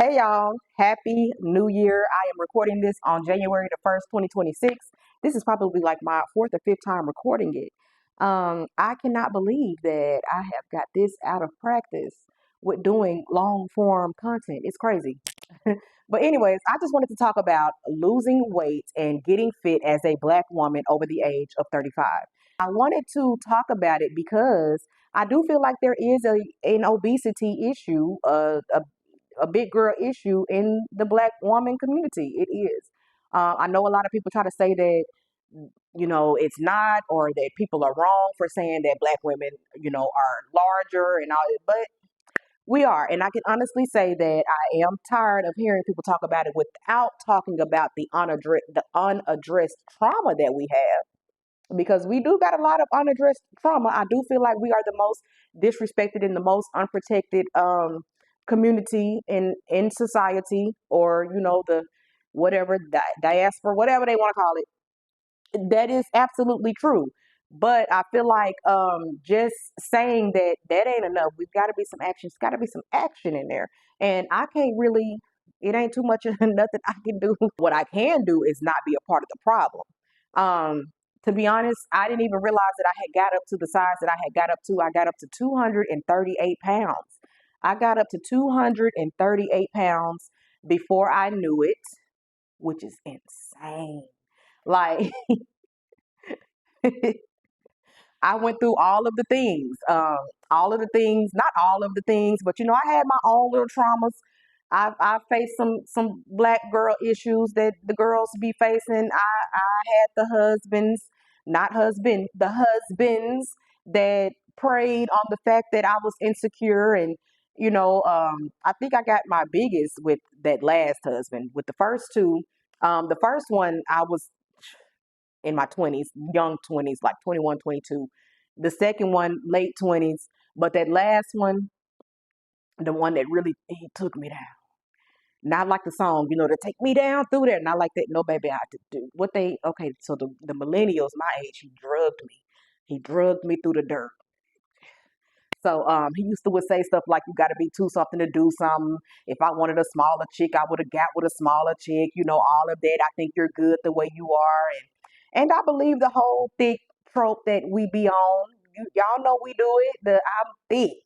Hey y'all, happy new year. I am recording this on January the 1st, 2026. This is probably like my fourth or fifth time recording it. I cannot believe that I have got this out of practice with doing long form content. It's crazy. But anyways, I just wanted to talk about losing weight and getting fit as a black woman over the age of 35. I wanted to talk about it because I do feel like there is an obesity issue, a big girl issue in the black woman community. It is. I know a lot of people try to say that, it's not, or that people are wrong for saying that black women, are larger and all that, but we are. And I can honestly say that I am tired of hearing people talk about it without talking about the unaddressed trauma that we have, because we do got a lot of unaddressed trauma. I do feel like we are the most disrespected and the most unprotected community in society, or the whatever diaspora, whatever they want to call it. That is absolutely true. But I feel like just saying that ain't enough. We've got to be some action. It's got to be some action in there. And I can't really. It ain't too much of nothing I can do. What I can do is not be a part of the problem. Um, to be honest, I didn't even realize that I had got up to the size that I had got up to. I got up to 238 pounds. I got up to 238 pounds before I knew it, which is insane. Like, I went through all of the things, not all of the things, but I had my own little traumas. I faced some black girl issues that the girls be facing. I had the husbands that preyed on the fact that I was insecure, and I think I got my biggest with that last husband. With the first two, the first one I was in my 20s, young 20s, like 21, 22. The second one, late 20s. But that last one, the one that really he took me down. Not like the song, to take me down through there. Not like that. No, baby, I had to do what they, okay, so the millennials, my age, he drugged me. He drugged me through the dirt. So he used to would say stuff like, "You got to be two something to do something." If I wanted a smaller chick, I would have got with a smaller chick. All of that. I think you're good the way you are, and I believe the whole thick trope that we be on. Y'all know we do it. The I'm thick.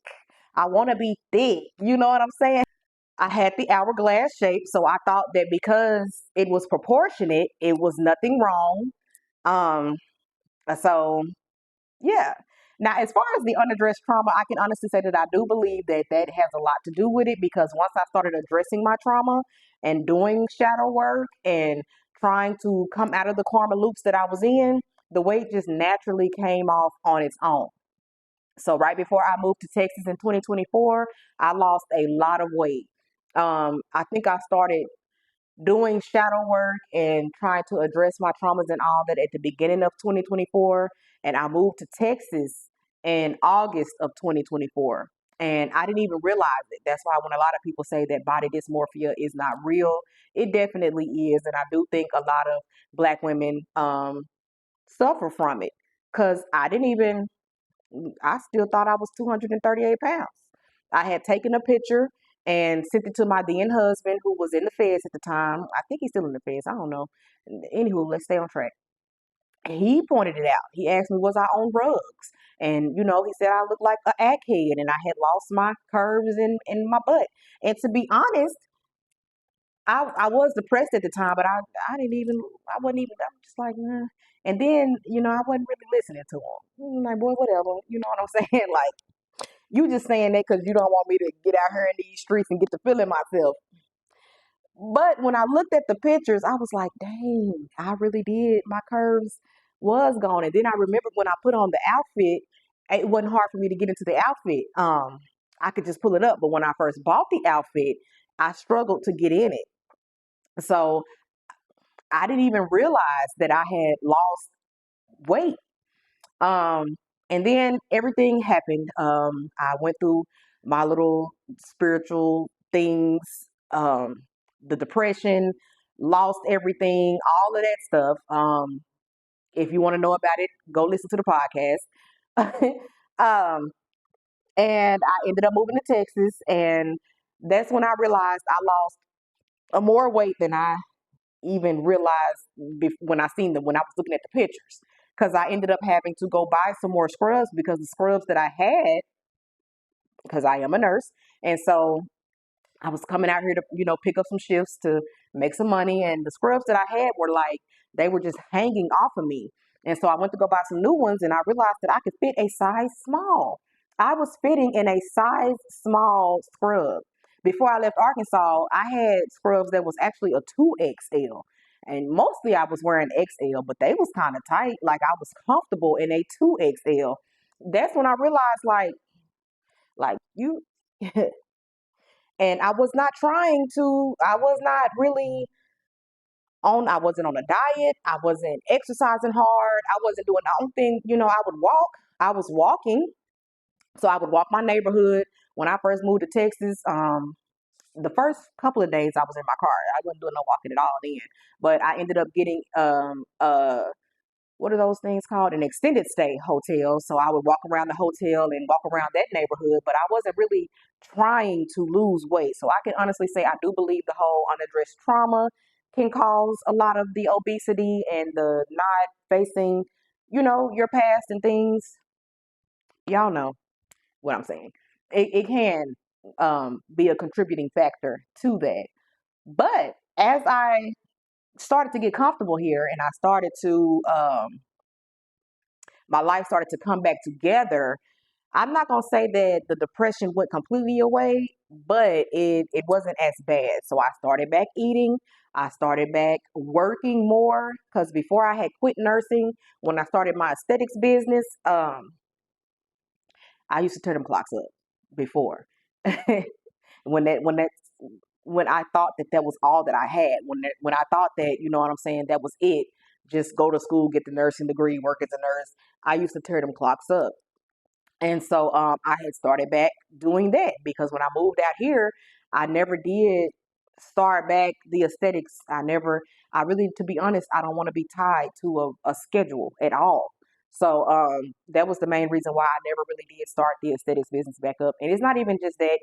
I want to be thick. You know what I'm saying? I had the hourglass shape, so I thought that because it was proportionate, it was nothing wrong. Um, so yeah. Now, as far as the unaddressed trauma, I can honestly say that I do believe that that has a lot to do with it, because once I started addressing my trauma and doing shadow work and trying to come out of the karma loops that I was in, the weight just naturally came off on its own. So right before I moved to Texas in 2024, I lost a lot of weight. I think I started doing shadow work and trying to address my traumas and all that at the beginning of 2024. And I moved to Texas in August of 2024. And I didn't even realize it. That's why when a lot of people say that body dysmorphia is not real, it definitely is. And I do think a lot of black women suffer from it, because I still thought I was 238 pounds. I had taken a picture and sent it to my then husband, who was in the feds at the time. I think he's still in the feds. I don't know. Anywho, let's stay on track. He pointed it out. He asked me, was I on drugs? And, he said I looked like an ackhead and I had lost my curves in my butt. And to be honest, I was depressed at the time, but I didn't even, I wasn't even, I'm just like, nah. And then, I wasn't really listening to him. I'm like, boy, whatever. You know what I'm saying? Like, you just saying that because you don't want me to get out here in these streets and get to feeling myself. But when I looked at the pictures, I was like, dang, I really did. My curves was gone. And then I remembered when I put on the outfit, it wasn't hard for me to get into the outfit. I could just pull it up. But when I first bought the outfit, I struggled to get in it. So I didn't even realize that I had lost weight. Um, and then everything happened. I went through my little spiritual things, the depression, lost everything, all of that stuff. If you want to know about it, go listen to the podcast. um, and I ended up moving to Texas, and That's when I realized I lost more weight than I even realized when I was looking at the pictures. Because I ended up having to go buy some more scrubs because the scrubs that I had, because I am a nurse, and so I was coming out here to, pick up some shifts to make some money, and the scrubs that I had were like, they were just hanging off of me. And so I went to go buy some new ones, and I realized that I could fit a size small. I was fitting in a size small scrub. Before I left Arkansas, I had scrubs that was actually a 2XL. And mostly I was wearing XL, but they was kind of tight. Like I was comfortable in a 2XL. That's when I realized like you and I was not trying to, I was not really I wasn't on a diet. I wasn't exercising hard. I wasn't doing the only thing, I would walk. I was walking. So I would walk my neighborhood. When I first moved to Texas, the first couple of days I was in my car. I wasn't doing no walking at all then. But I ended up getting what are those things called? An extended stay hotel. So I would walk around the hotel and walk around that neighborhood, but I wasn't really trying to lose weight. So I can honestly say I do believe the whole unaddressed trauma can cause a lot of the obesity and the not facing, your past and things. Y'all know what I'm saying. It can be a contributing factor to that. But as I started to get comfortable here and I started to my life started to come back together, I'm not gonna say that the depression went completely away, but it wasn't as bad. So I started back eating. I started back working more because before I had quit nursing, when I started my aesthetics business, I used to turn them clocks up before. when that when that when I thought that that was all that I had, when I thought that, you know what I'm saying, that was it, just go to school, get the nursing degree, work as a nurse. I used to tear them clocks up. And so I had started back doing that because when I moved out here, I never did start back the aesthetics. I really, to be honest, I don't want to be tied to a schedule at all. So that was the main reason why I never really did start the aesthetics business back up. And it's not even just that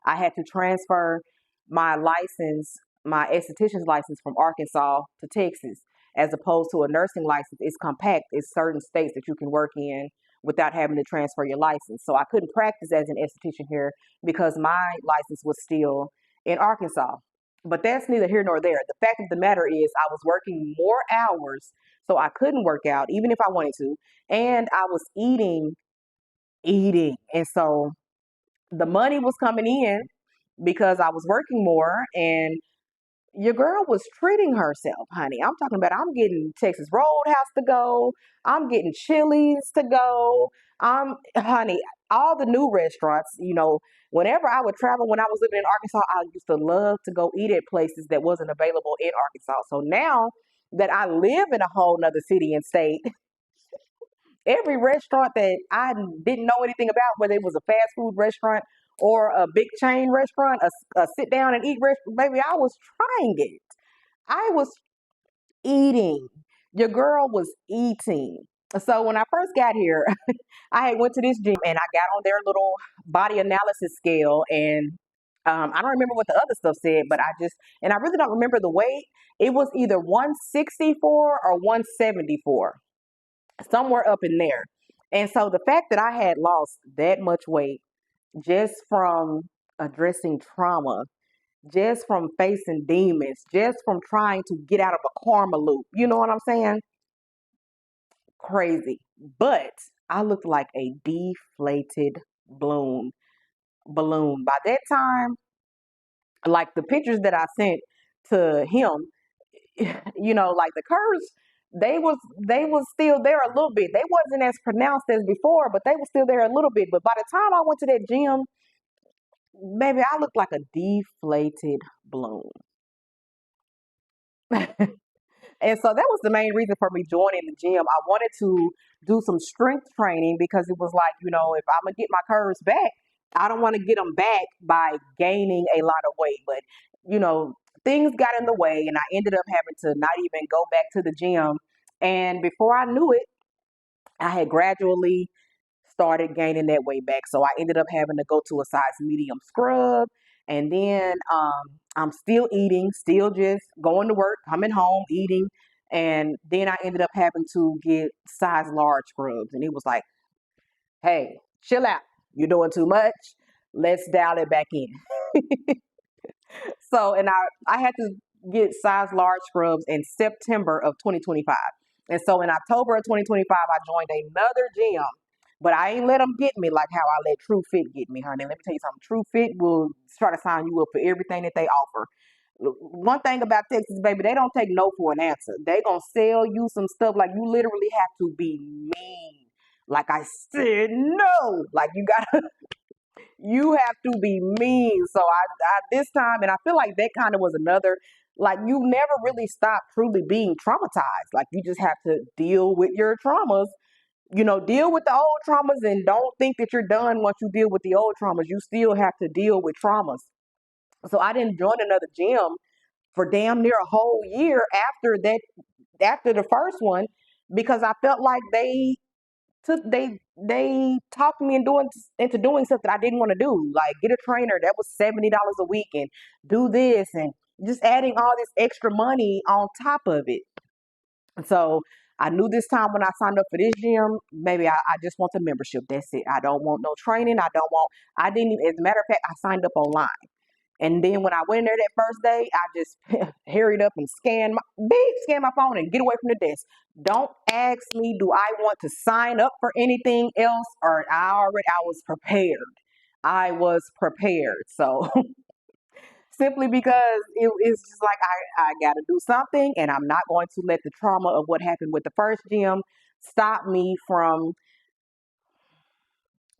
I had to transfer my license, my esthetician's license from Arkansas to Texas, as opposed to a nursing license. It's compact. It's certain states that you can work in without having to transfer your license. So I couldn't practice as an esthetician here because my license was still in Arkansas. But that's neither here nor there. The fact of the matter is, I was working more hours, so I couldn't work out even if I wanted to, and I was eating. And so the money was coming in because I was working more, and your girl was treating herself, honey. I'm talking about I'm getting Texas Roadhouse to go. I'm getting Chili's to go. Honey, all the new restaurants, whenever I would travel when I was living in Arkansas, I used to love to go eat at places that wasn't available in Arkansas. So now that I live in a whole nother city and state, every restaurant that I didn't know anything about, whether it was a fast food restaurant or a big chain restaurant, a sit down and eat restaurant, baby, I was trying it. I was eating. Your girl was eating. So when I first got here, I had went to this gym and I got on their little body analysis scale, and I don't remember what the other stuff said, but I really don't remember the weight. It was either 164 or 174, somewhere up in there. And so the fact that I had lost that much weight just from addressing trauma, just from facing demons, just from trying to get out of a karma loop. You know what I'm saying? Crazy. But I looked like a deflated balloon. By that time, like the pictures that I sent to him, like the curves, they was still there a little bit. They wasn't as pronounced as before, but they were still there a little bit. But by the time I went to that gym, baby, I looked like a deflated balloon. And so that was the main reason for me joining the gym. I wanted to do some strength training because it was like, if I'm gonna get my curves back, I don't want to get them back by gaining a lot of weight. But, you know, things got in the way and I ended up having to not even go back to the gym. And before I knew it, I had gradually started gaining that weight back. So I ended up having to go to a size medium scrub. And then I'm still eating, still just going to work, coming home, eating. And then I ended up having to get size large scrubs. And it was like, hey, chill out. You're doing too much. Let's dial it back in. So, and I had to get size large scrubs in September of 2025. And so in October of 2025, I joined another gym, but I ain't let them get me like how I let True Fit get me, honey. Let me tell you something. True Fit will try to sign you up for everything that they offer. One thing about Texas, baby, they don't take no for an answer. They gonna sell you some stuff like you literally have to be mean. Like I said, no. Like you gotta you have to be mean. So I this time, and I feel like that kind of was another, like you never really stop truly being traumatized. Like you just have to deal with your traumas, deal with the old traumas and don't think that you're done once you deal with the old traumas. You still have to deal with traumas. So I didn't join another gym for damn near a whole year after that, after the first one, because I felt like they talked me into doing stuff that I didn't want to do, like get a trainer that was $70 a week and do this and just adding all this extra money on top of it. So I knew this time when I signed up for this gym, maybe I just want the membership. That's it. I don't want no training. I didn't even, as a matter of fact, I signed up online. And then when I went in there that first day, I just hurried up and scan my phone and get away from the desk. Don't ask me, do I want to sign up for anything else? Or I was prepared. I was prepared. So simply because it's just like I got to do something, and I'm not going to let the trauma of what happened with the first gym stop me from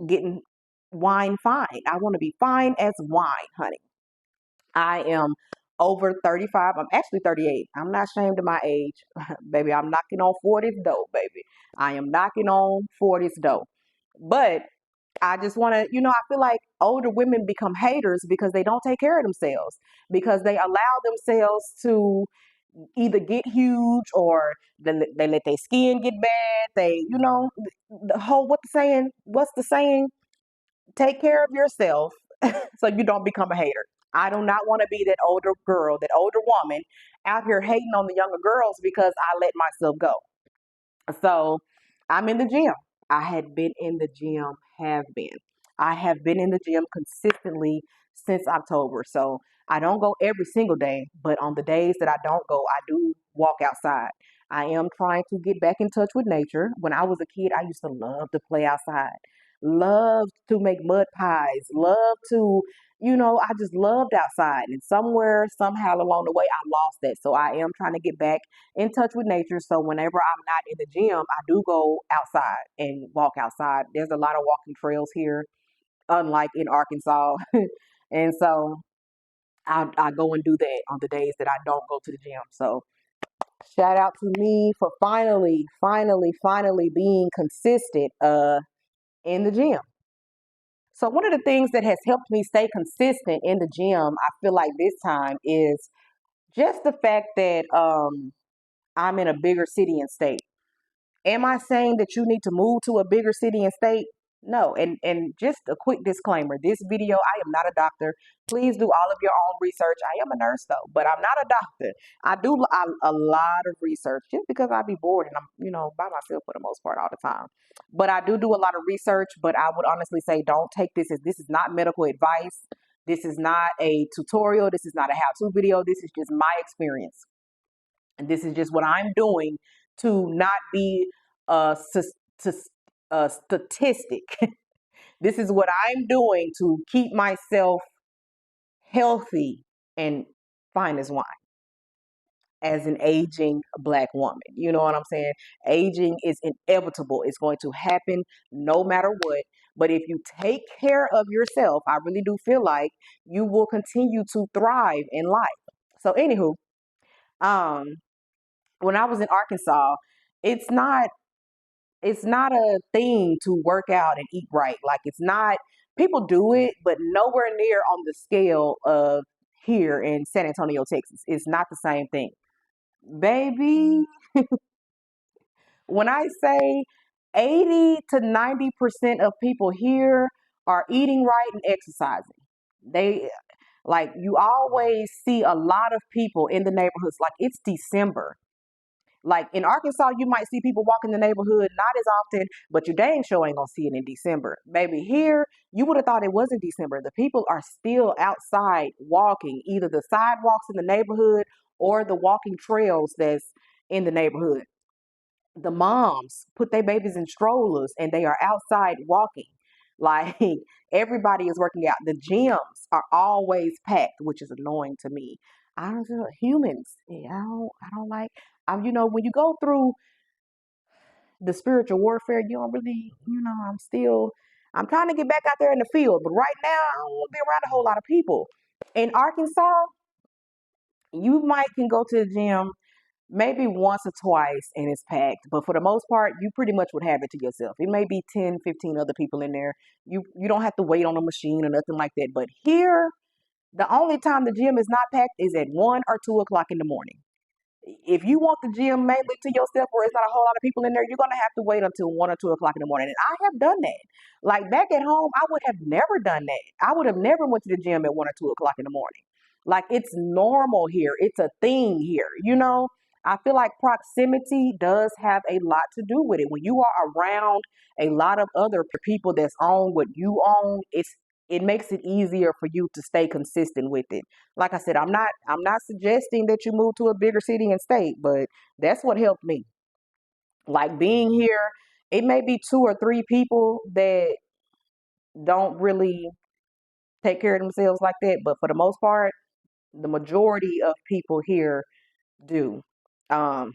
getting wine fine. I want to be fine as wine, honey. I am over 35. I'm actually 38. I'm not ashamed of my age. Baby, I'm knocking on 40s though, baby. I am knocking on 40s though. But I just want to, I feel like older women become haters because they don't take care of themselves, because they allow themselves to either get huge or they let their skin get bad. The whole, what's the saying? Take care of yourself so you don't become a hater. I do not want to be that older girl, that older woman out here hating on the younger girls because I let myself go. So I'm in the gym. I had been in the gym, have been. I have been in the gym consistently since October. So I don't go every single day, but on the days that I don't go, I do walk outside. I am trying to get back in touch with nature. When I was a kid, I used to love to play outside, loved to make mud pies, loved to, I just loved outside. And somewhere, somehow along the way, I lost that. So I am trying to get back in touch with nature. So whenever I'm not in the gym, I do go outside and walk outside. There's a lot of walking trails here, unlike in Arkansas. And so I go and do that on the days that I don't go to the gym. So shout out to me for finally being consistent in the gym. So one of the things that has helped me stay consistent in the gym, I feel like this time, is just the fact that I'm in a bigger city and state. Am I saying that you need to move to a bigger city and state? No. And just a quick disclaimer, this video, I am not a doctor. Please do all of your own research. I am a nurse though, but I'm not a doctor. I do a lot of research just because I be bored and I'm, by myself for the most part all the time. But I do a lot of research, but I would honestly say don't take this is not medical advice. This is not a tutorial. This is not a how-to video. This is just my experience. And this is just what I'm doing to not be a statistic. This is what I'm doing to keep myself healthy and fine as wine as an aging Black woman. You know what I'm saying? Aging is inevitable. It's going to happen no matter what. But if you take care of yourself, I really do feel like you will continue to thrive in life. So anywho, um, when I was in Arkansas, it's not a thing to work out and eat right. Like it's not, people do it, but nowhere near on the scale of here in San Antonio, Texas. It's not the same thing. Baby, when I say 80 to 90% of people here are eating right and exercising. They Like you always see a lot of people in the neighborhoods, like it's December. Like in Arkansas, you might see people walk in the neighborhood not as often, but you dang sure ain't gonna see it in December. Maybe here, you would have thought it wasn't December. The people are still outside walking, either the sidewalks in the neighborhood or the walking trails that's in the neighborhood. The moms put their babies in strollers and they are outside walking. Like everybody is working out. The gyms are always packed, which is annoying to me. I don't know, humans. I don't like. When you go through the spiritual warfare, you don't really, I'm trying to get back out there in the field, but right now I don't want to be around a whole lot of people. In Arkansas, you might can go to the gym maybe once or twice and it's packed, but for the most part you pretty much would have it to yourself. It may be 10, 15 other people in there. You don't have to wait on a machine or nothing like that. But here, the only time the gym is not packed is at 1 or 2 o'clock in the morning. If you want the gym mainly to yourself where it's not a whole lot of people in there, you're gonna have to wait until 1 or 2 o'clock in the morning. And I have done that. Like back at home, I would have never done that. I would have never went to the gym at 1 or 2 o'clock in the morning. Like it's normal here. It's a thing here. I feel like proximity does have a lot to do with it. When you are around a lot of other people that's on what you own, it makes it easier for you to stay consistent with it. Like I said, I'm not suggesting that you move to a bigger city and state, but that's what helped me. Like being here, it may be 2 or 3 people that don't really take care of themselves like that, but for the most part, the majority of people here do. Um,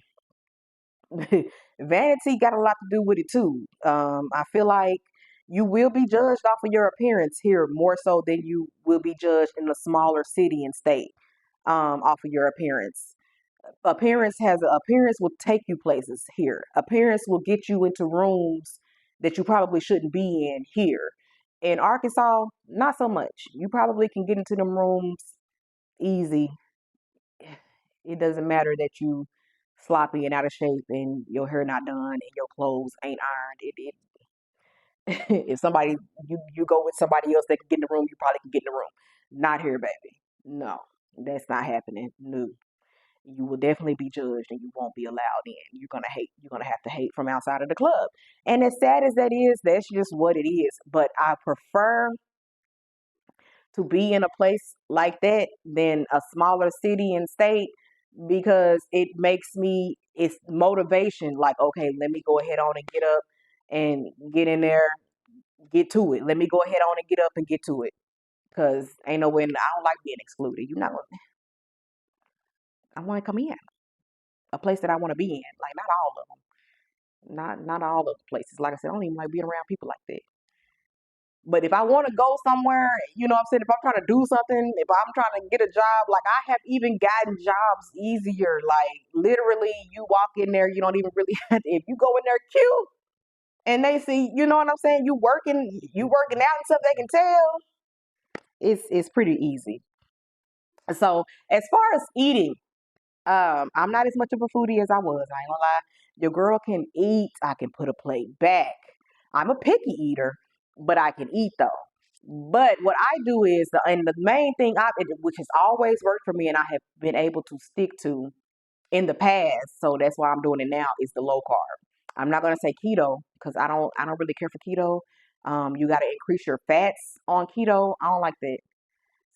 Vanity got a lot to do with it too. I feel like you will be judged off of your appearance here more so than you will be judged in a smaller city and state, off of your appearance. Appearance will take you places here. Appearance will get you into rooms that you probably shouldn't be in here. In Arkansas, not so much. You probably can get into them rooms easy. It doesn't matter that you sloppy and out of shape and your hair not done and your clothes ain't ironed. If somebody you go with somebody else that can get in the room, you probably can get in the room. Not here, baby. No, that's not happening. No. You will definitely be judged and you won't be allowed in. You're gonna hate. You're gonna have to hate from outside of the club. And as sad as that is, that's just what it is. But I prefer to be in a place like that than a smaller city and state because it's motivation. Like, okay, let me go ahead on and get up and get in there, get to it. Let me go ahead on and get up and get to it. Cause ain't no way, I don't like being excluded. You're not gonna, I want to come in a place that I want to be in. Like not all of them, not all of the places. Like I said, I don't even like being around people like that. But if I want to go somewhere, you know what I'm saying? If I'm trying to do something, if I'm trying to get a job, like I have even gotten jobs easier. Like literally, you walk in there, you don't even really have to, if you go in there cute and they see, you know what I'm saying? You working out and stuff, they can tell. It's pretty easy. So as far as eating, I'm not as much of a foodie as I was. I ain't gonna lie. Your girl can eat. I can put a plate back. I'm a picky eater, but I can eat though. But what I do is, and the main thing which has always worked for me, and I have been able to stick to in the past, so that's why I'm doing it now, is the low carb. I'm not gonna say keto because I don't really care for keto. You got to increase your fats on keto. I don't like that.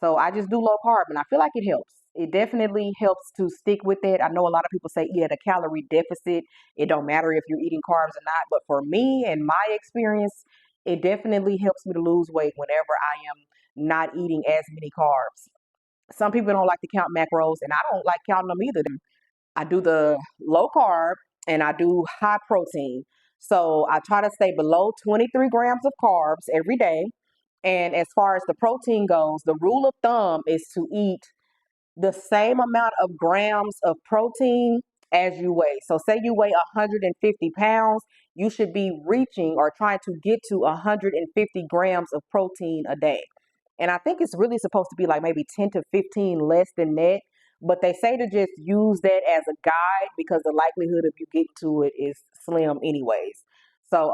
So I just do low carb and I feel like it helps. It definitely helps to stick with it. I know a lot of people say, yeah, the calorie deficit, it don't matter if you're eating carbs or not. But for me and my experience, it definitely helps me to lose weight whenever I am not eating as many carbs. Some people don't like to count macros, and I don't like counting them either. I do the low carb and I do high protein. So I try to stay below 23 grams of carbs every day. And as far as the protein goes, the rule of thumb is to eat the same amount of grams of protein as you weigh. So say you weigh 150 pounds, you should be reaching or trying to get to 150 grams of protein a day. And I think it's really supposed to be like maybe 10 to 15 less than that. But they say to just use that as a guide because the likelihood of you getting to it is slim anyways. So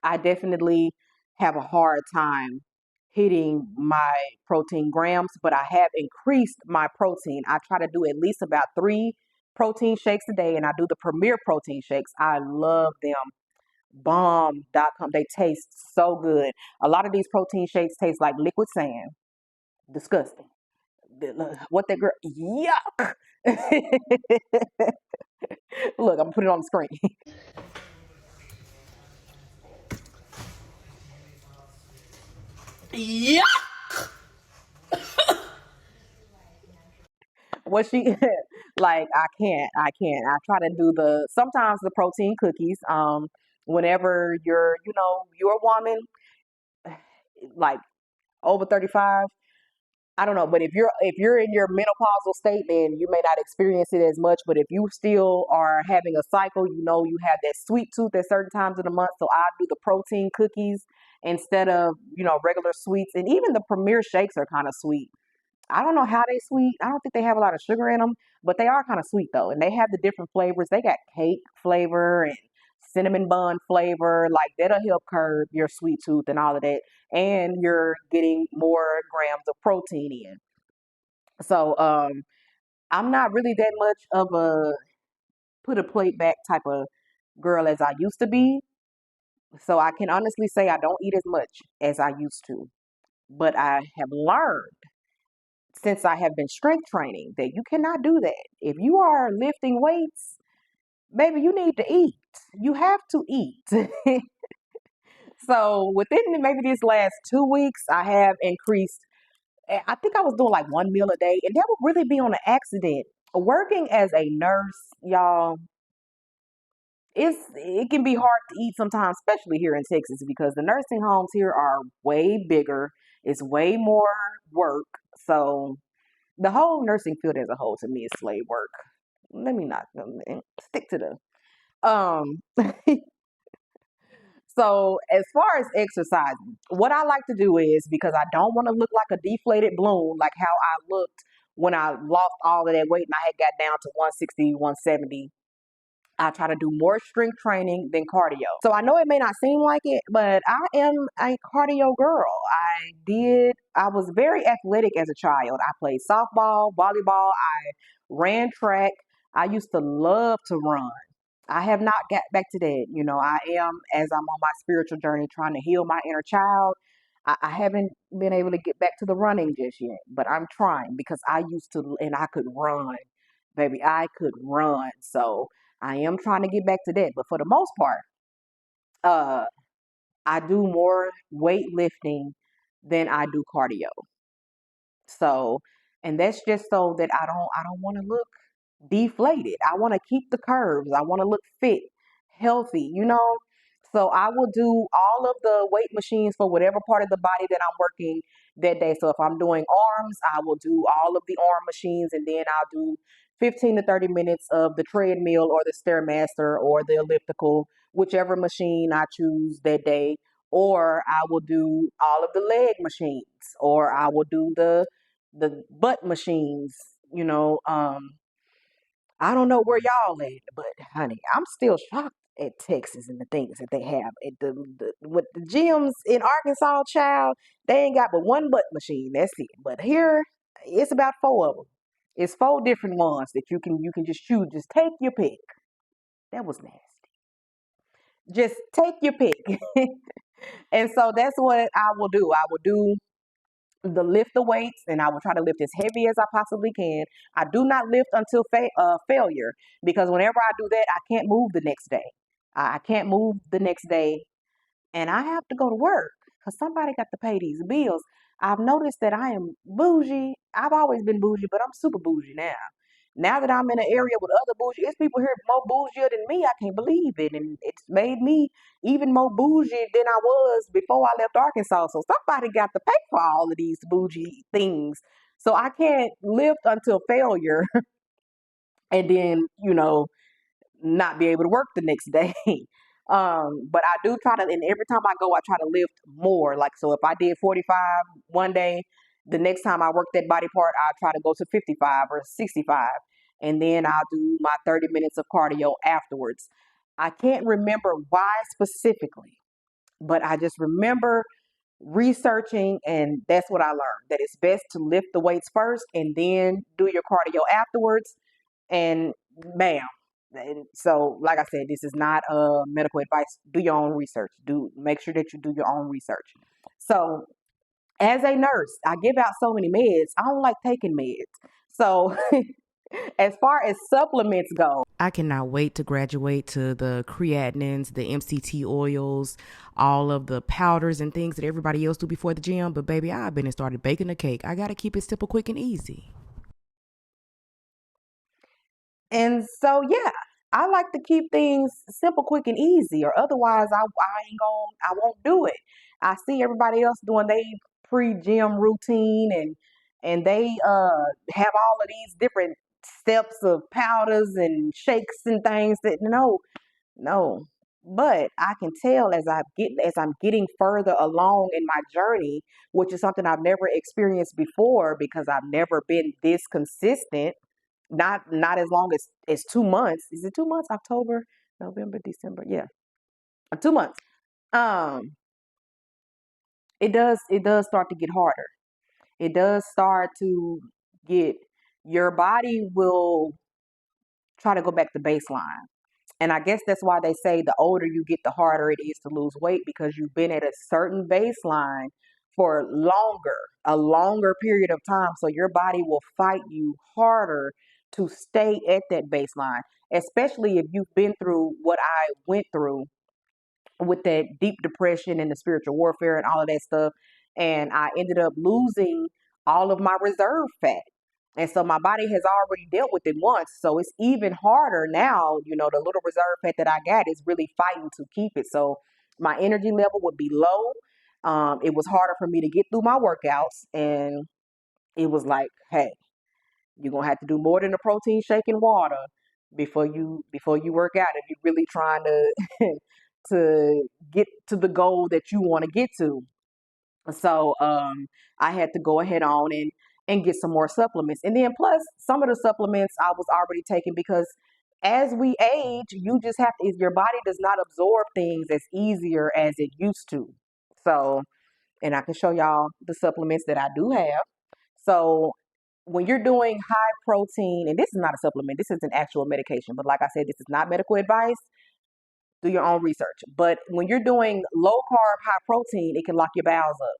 I definitely have a hard time hitting my protein grams, but I have increased my protein. I try to do at least about 3 protein shakes a day, and I do the Premier protein shakes. I love them. Bomb.com. They taste so good. A lot of these protein shakes taste like liquid sand. Disgusting. What that girl? Yuck. Look, I'm gonna put it on the screen. Yeah. What she like? I can't. I try to do sometimes the protein cookies. Whenever you're a woman like over 35. I don't know, but if you're in your menopausal state, then you may not experience it as much. But if you still are having a cycle, you have that sweet tooth at certain times of the month. So I do the protein cookies instead of regular sweets, and even the Premier shakes are kind of sweet. I don't know how they sweet. I don't think they have a lot of sugar in them, but they are kind of sweet though, and they have the different flavors. They got cake flavor and cinnamon bun flavor. Like that'll help curb your sweet tooth and all of that, and you're getting more grams of protein in. So I'm not really that much of a put a plate back type of girl as I used to be. So I can honestly say I don't eat as much as I used to. But I have learned since I have been strength training that you cannot do that. If you are lifting weights, baby, you need to eat. You have to eat. So within maybe these last 2 weeks, I have increased. I think I was doing like 1 meal a day, and that would really be on an accident. Working as a nurse, y'all, it can be hard to eat sometimes, especially here in Texas, because the nursing homes here are way bigger. It's way more work. So the whole nursing field as a whole to me is slave work. Let me not stick to the so as far as exercising, what I like to do is, because I don't want to look like a deflated balloon, like how I looked when I lost all of that weight and I had got down to 160, 170. I try to do more strength training than cardio. So I know it may not seem like it, but I am a cardio girl. I was very athletic as a child. I played softball, volleyball, I ran track. I used to love to run. I have not got back to that. I am, as I'm on my spiritual journey, trying to heal my inner child. I haven't been able to get back to the running just yet, but I'm trying because I used to, and I could run, baby. I could run. So I am trying to get back to that. But for the most part, uh, I do more weightlifting than I do cardio. So, and that's just so that I don't want to look deflated. I want to keep the curves. I want to look fit, healthy. So I will do all of the weight machines for whatever part of the body that I'm working that day. So if I'm doing arms, I will do all of the arm machines, and then I'll do 15 to 30 minutes of the treadmill or the stairmaster or the elliptical, whichever machine I choose that day. Or I will do all of the leg machines, or I will do the butt machines. You know, I don't know where y'all at, but honey, I'm still shocked at Texas and the things that they have at with the gyms in Arkansas. Child, they ain't got but one butt machine. That's it. But here, it's about 4 of them. It's 4 different ones that you can just choose. Just take your pick. That was nasty. Just take your pick. And so that's what I will do. I will do the lift the weights, and I will try to lift as heavy as I possibly can. I do not lift until failure, because whenever I do that, I can't move the next day. I can't move the next day, and I have to go to work because somebody got to pay these bills. I've noticed that I am bougie. I've always been bougie, but I'm super bougie now. Now that I'm in an area with other bougie, it's people here more bougier than me. I can't believe it, and it's made me even more bougie than I was before I left Arkansas. So somebody got to pay for all of these bougie things. So I can't lift until failure, and then not be able to work the next day. But I do try to, and every time I go, I try to lift more. Like, so if I did 45 one day, the next time I work that body part, I try to go to 55 or 65. And then I'll do my 30 minutes of cardio afterwards. I can't remember why specifically, but I just remember researching, and that's what I learned, that it's best to lift the weights first and then do your cardio afterwards. And bam. And so, like I said, this is not medical advice. Do your own research. Do make sure that you do your own research. So, as a nurse, I give out so many meds. I don't like taking meds. So, as far as supplements go, I cannot wait to graduate to the creatinines, the MCT oils, all of the powders and things that everybody else do before the gym. But baby, I've been and started baking a cake. I got to keep it simple, quick, and easy. and so yeah, I like to keep things simple, quick, and easy, or otherwise I ain't gonna, I won't do it. I see everybody else doing they pre-gym routine, and they have all of these different steps of powders and shakes and things that no. But I can tell as I'm getting further along in my journey, which is something I've never experienced before because I've never been this consistent. Not as long as 2 months. Is it 2 months? October, November, December. Yeah, 2 months. Um, it does start to get harder. It does start to get your body will try to go back to baseline. And I guess that's why they say the older you get, the harder it is to lose weight because you've been at a certain baseline for a longer period of time. So your body will fight you harder to stay at that baseline, especially if you've been through what I went through with that deep depression and the spiritual warfare and all of that stuff. And I ended up losing all of my reserve fat. And so my body has already dealt with it once. So it's even harder now. The little reserve fat that I got is really fighting to keep it. So my energy level would be low. It was harder for me to get through my workouts. And it was like, hey, you're gonna have to do more than a protein shake and water before you work out if you're really trying to to get to the goal that you want to get to. So I had to go ahead on and get some more supplements. And then plus some of the supplements I was already taking because as we age, you just have to your body does not absorb things as easier as it used to. So, and I can show y'all the supplements that I do have. So when you're doing high protein, and this is not a supplement, this is an actual medication, but like I said, this is not medical advice. Do your own research. But when you're doing low carb, high protein, it can lock your bowels up.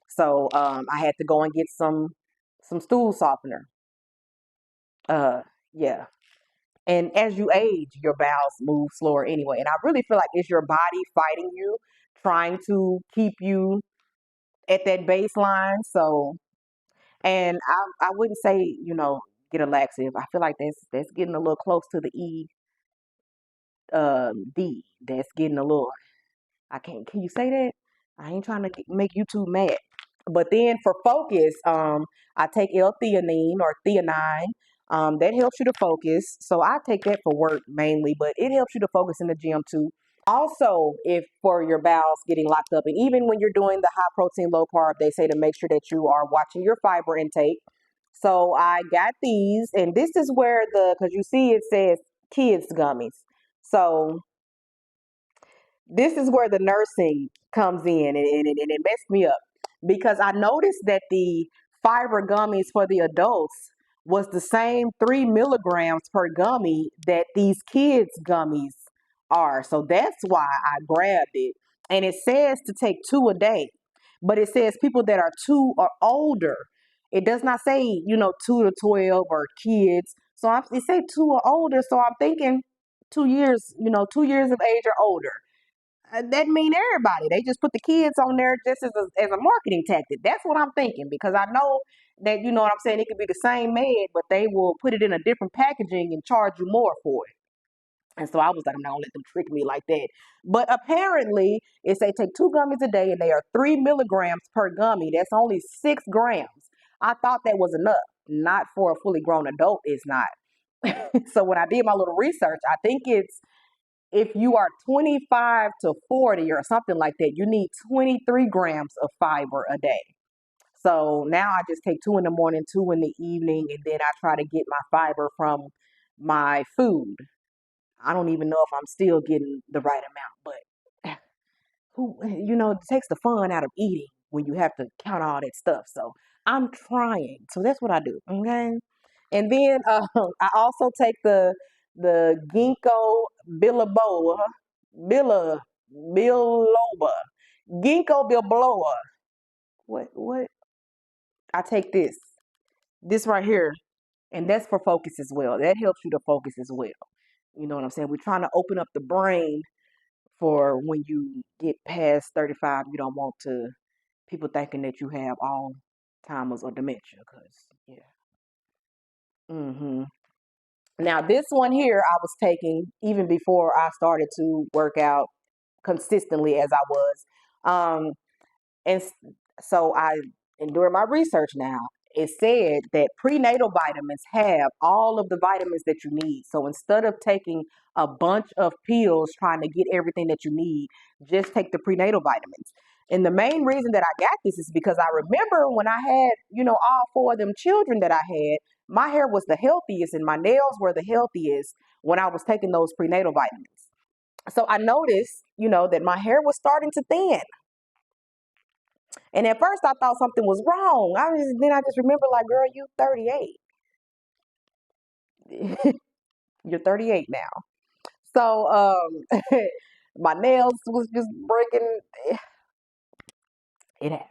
So I had to go and get some stool softener. Yeah. And as you age, your bowels move slower anyway. And I really feel like it's your body fighting you, trying to keep you at that baseline. So, and I wouldn't say get a laxative. I feel like that's getting a little close to the D. That's getting a little. I can't. Can you say that? I ain't trying to make you too mad. But then for focus, I take L-theanine or theanine. That helps you to focus. So I take that for work mainly, but it helps you to focus in the gym too. Also, if for your bowels getting locked up, and even when you're doing the high protein, low carb, they say to make sure that you are watching your fiber intake. So I got these, and this is where because you see it says kids gummies. So this is where the nursing comes in, and it messed me up because I noticed that the fiber gummies for the adults was the same 3 milligrams per gummy that these kids gummies are. So that's why I grabbed it. And it says to take 2 a day, but it says people that are 2 or older. It does not say, 2 to 12 or kids. So it say 2 or older. So I'm thinking 2 years, 2 years of age or older. That mean everybody. They just put the kids on there just as a marketing tactic. That's what I'm thinking because I know that what I'm saying. It could be the same med, but they will put it in a different packaging and charge you more for it. And so I was like, I'm not gonna let them trick me like that. But apparently, it say take 2 gummies a day, and they are 3 milligrams per gummy. That's only 6 grams. I thought that was enough. Not for a fully grown adult. It's not. So when I did my little research, I think it's if you are 25 to 40 or something like that, you need 23 grams of fiber a day. So now I just take 2 in the morning, 2 in the evening, and then I try to get my fiber from my food. I don't even know if I'm still getting the right amount, but who, it takes the fun out of eating when you have to count all that stuff. So I'm trying. So that's what I do. Okay. And then I also take the ginkgo biloba, bila biloba, ginkgo biloba. What? I take this right here, and that's for focus as well. That helps you to focus as well. You know what I'm saying? We're trying to open up the brain for when you get past 35. You don't want to people thinking that you have Alzheimer's or dementia, cause yeah. hmm Now this one here I was taking even before I started to work out consistently as I was. Um, And so and during my research now, it said that prenatal vitamins have all of the vitamins that you need. So instead of taking a bunch of pills trying to get everything that you need, just take the prenatal vitamins. And the main reason that I got this is because I remember when I had, all four of them children that I had, my hair was the healthiest and my nails were the healthiest when I was taking those prenatal vitamins. So I noticed, that my hair was starting to thin. And at first I thought something was wrong. Then I just remember like, girl, you 38. You're 38 now. So my nails was just breaking. It happens.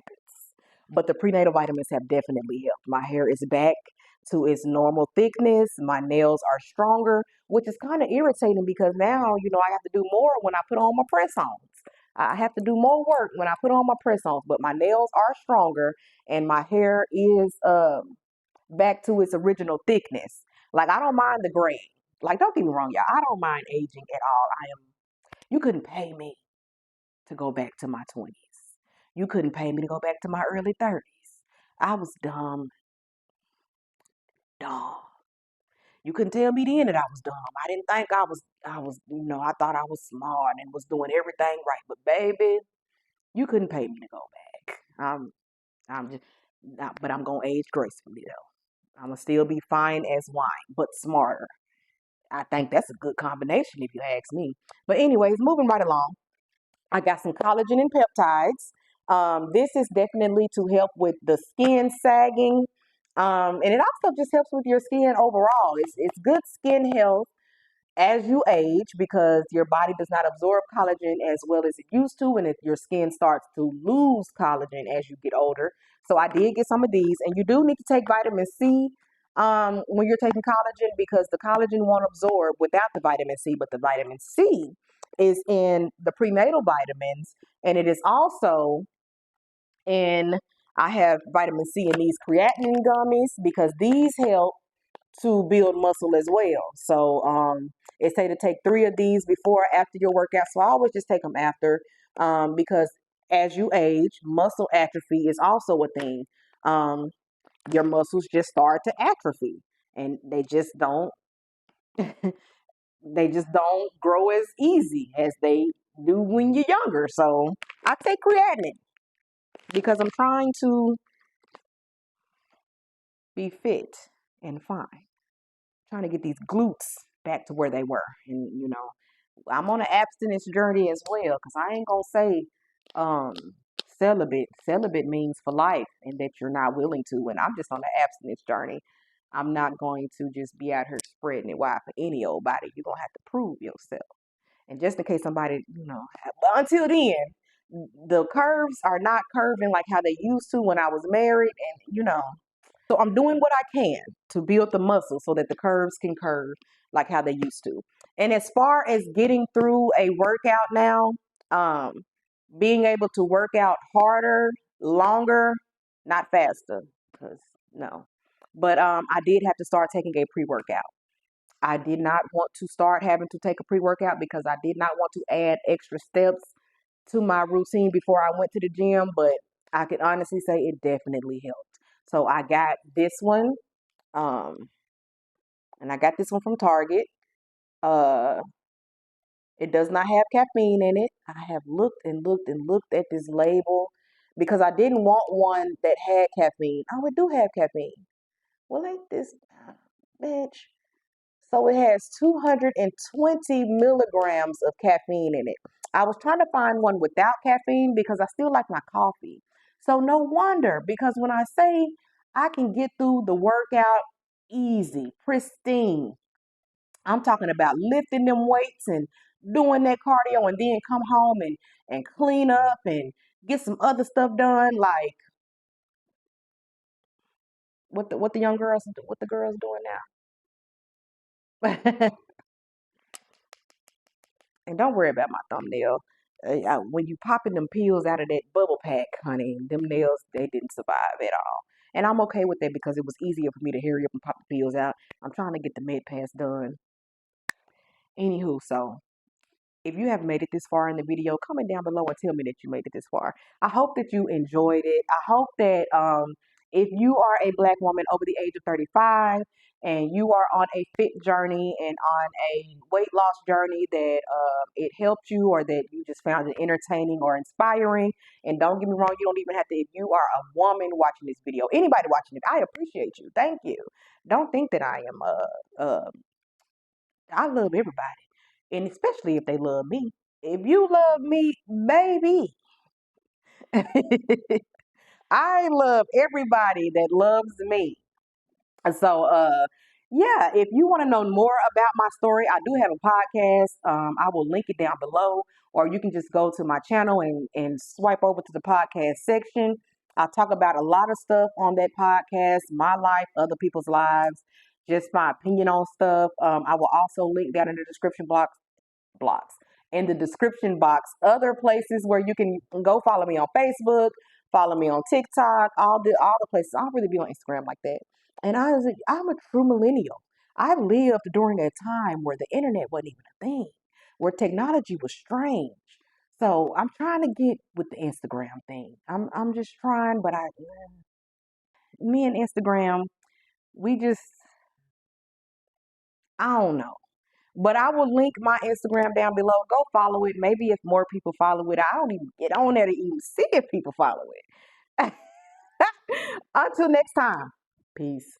But the prenatal vitamins have definitely helped. My hair is back to its normal thickness. My nails are stronger, which is kind of irritating because now, I have to do more when I put on my press-ons. I have to do more work when I put on my press-ons, but my nails are stronger and my hair is back to its original thickness. Like I don't mind the gray. Like don't get me wrong, y'all. I don't mind aging at all. You couldn't pay me to go back to my 20s. You couldn't pay me to go back to my early 30s. I was dumb. You couldn't tell me then that I was dumb. I didn't think I thought I was smart and was doing everything right. But baby, you couldn't pay me to go back. I'm just, but I'm gonna age gracefully though. I'm gonna still be fine as wine, but smarter. I think that's a good combination if you ask me. But anyways, moving right along. I got some collagen and peptides. This is definitely to help with the skin sagging. And it also just helps with your skin overall. It's good skin health as you age because your body does not absorb collagen as well as it used to, and if your skin starts to lose collagen as you get older. So I did get some of these, and you do need to take vitamin C when you're taking collagen because the collagen won't absorb without the vitamin C, but the vitamin C is in the prenatal vitamins, and it is also in. I have vitamin C in these creatinine gummies because these help to build muscle as well. So it say to take 3 of these before or after your workout. So I always just take them after because as you age, muscle atrophy is also a thing. Um, your muscles just start to atrophy, and they just don't grow as easy as they do when you're younger. So I take creatinine because I'm trying to be fit and fine. Trying to get these glutes back to where they were. And, I'm on an abstinence journey as well because I ain't going to say um, celibate. Celibate means for life and that you're not willing to. And I'm just on an abstinence journey. I'm not going to just be out here spreading it wide for any old body. You're going to have to prove yourself. And just in case somebody, but until then, the curves are not curving like how they used to when I was married. And, so I'm doing what I can to build the muscle so that the curves can curve like how they used to. And as far as getting through a workout now, um, being able to work out harder, longer, not faster, because no. But I did have to start taking a pre-workout. I did not want to start having to take a pre-workout because I did not want to add extra steps to my routine before I went to the gym, but I can honestly say it definitely helped. So I got this one, um, and I got this one from Target. Uh, it does not have caffeine in it. I have looked and looked and looked at this label because I didn't want one that had caffeine. Oh, it do have caffeine. Well, ain't this bitch? So it has 220 milligrams of caffeine in it. I was trying to find one without caffeine because I still like my coffee. So no wonder, because when I say I can get through the workout easy, pristine, I'm talking about lifting them weights and doing that cardio and then come home and clean up and get some other stuff done, like what the young girls what the girls doing now. And don't worry about my thumbnail. When you popping them pills out of that bubble pack, honey, them nails they didn't survive at all. And I'm okay with that because it was easier for me to hurry up and pop the pills out. I'm trying to get the med pass done. Anywho, so if you have made it this far in the video, comment down below and tell me that you made it this far. I hope that you enjoyed it. I hope that if you are a black woman over the age of 35 and you are on a fit journey and on a weight loss journey, that it helped you or that you just found it entertaining or inspiring. And don't get me wrong, you don't even have to, if you are a woman watching this video, anybody watching it, I appreciate you. Thank you. Don't think that I am, I love everybody. And especially if they love me. If you love me, baby, I love everybody that loves me. And so, yeah, if you want to know more about my story, I do have a podcast. I will link it down below, or you can just go to my channel and swipe over to the podcast section. I talk about a lot of stuff on that podcast, my life, other people's lives, just my opinion on stuff. I will also link down in the description box blocks in the description box other places where you can go follow me on Facebook, follow me on TikTok, all the places. I don't really be on Instagram like that. And I'm a true millennial. I lived during a time where the internet wasn't even a thing, where technology was strange. So I'm trying to get with the Instagram thing. I'm just trying, but me and Instagram, we just I don't know. But I will link my Instagram down below. Go follow it. Maybe if more people follow it, I don't even get on there to even see if people follow it. Until next time, peace.